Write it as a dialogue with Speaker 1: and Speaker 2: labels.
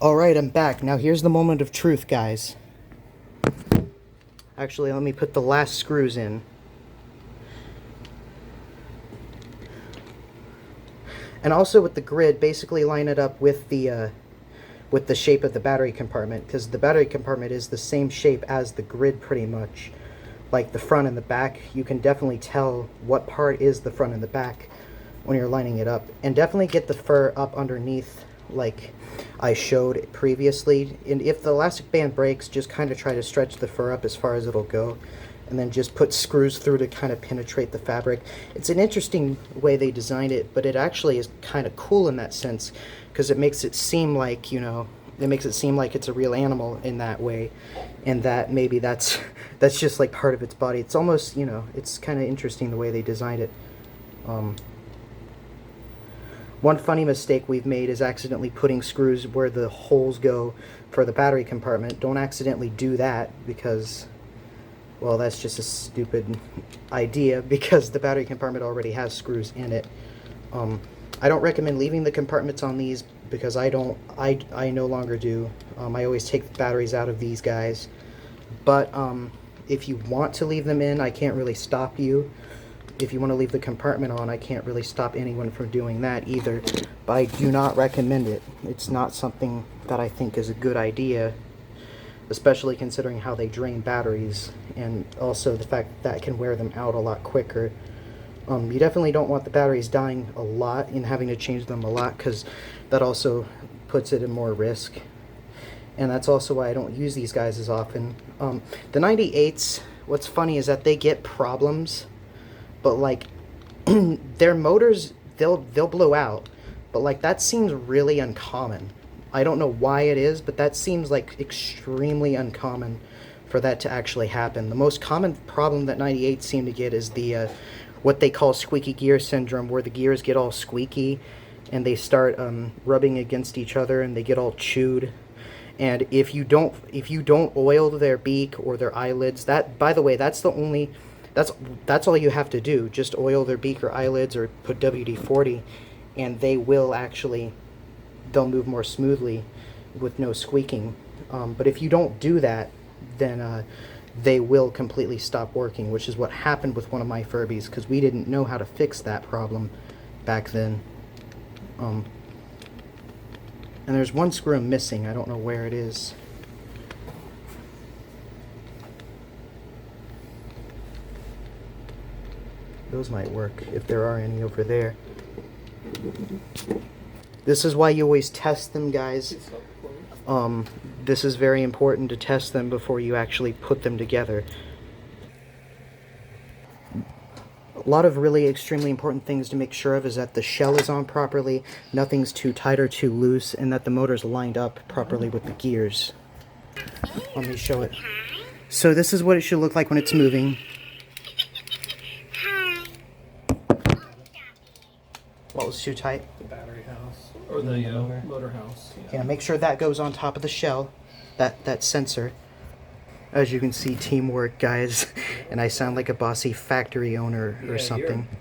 Speaker 1: Alright, I'm back. Now here's the moment of truth, guys. Actually, let me put the last screws in. And also with the grid, basically line it up with the shape of the battery compartment, because the battery compartment is the same shape as the grid pretty much. Like the front and the back, you can definitely tell what part is the front and the back when you're lining it up. And definitely get the fur up underneath like I showed previously. And if the elastic band breaks, just kind of try to stretch the fur up as far as it'll go, and then just put screws through to kind of penetrate the fabric. It's an interesting way they designed it, but it actually is kind of cool in that sense, because it makes it seem like, you know, it makes it seem like it's a real animal in that way, and that maybe that's just like part of its body. It's almost, you know, it's kind of interesting the way they designed it. One funny mistake we've made is accidentally putting screws where the holes go for the battery compartment. Don't accidentally do that, because, well, that's just a stupid idea, because the battery compartment already has screws in it. I don't recommend leaving the compartments on these, because I no longer do. I always take the batteries out of these guys. But if you want to leave them in, I can't really stop you. If you want to leave the compartment on, I can't really stop anyone from doing that either. But I do not recommend it. It's not something that I think is a good idea, especially considering how they drain batteries, and also the fact that can wear them out a lot quicker. You definitely don't want the batteries dying a lot and having to change them a lot, because that also puts it in more risk. And that's also why I don't use these guys as often. The 98s, what's funny is that they get problems, but like their motors, they'll blow out, but like that seems really uncommon. I don't know why it is, but that seems like extremely uncommon for that to actually happen. The most common problem that 98s seem to get is the what they call squeaky gear syndrome, where the gears get all squeaky and they start rubbing against each other and they get all chewed. And if you don't oil their beak or their eyelids, that, by the way, that's all you have to do. Just oil their beak or eyelids, or put WD-40, and they'll move more smoothly with no squeaking. But if you don't do that, then they will completely stop working, which is what happened with one of my Furbies, because we didn't know how to fix that problem back then. And there's one screw missing. I don't know where it is. Those might work if there are any over there. This is why you always test them, guys. This is very important to test them before you actually put them together. A lot of really extremely important things to make sure of is that the shell is on properly, nothing's too tight or too loose, and that the motor's lined up properly with the gears. Let me show it. So this is what it should look like when it's moving. What was too tight?
Speaker 2: The battery house, or the motor house.
Speaker 1: Yeah, make sure that goes on top of the shell, that sensor. As you can see, teamwork, guys. And I sound like a bossy factory owner or something.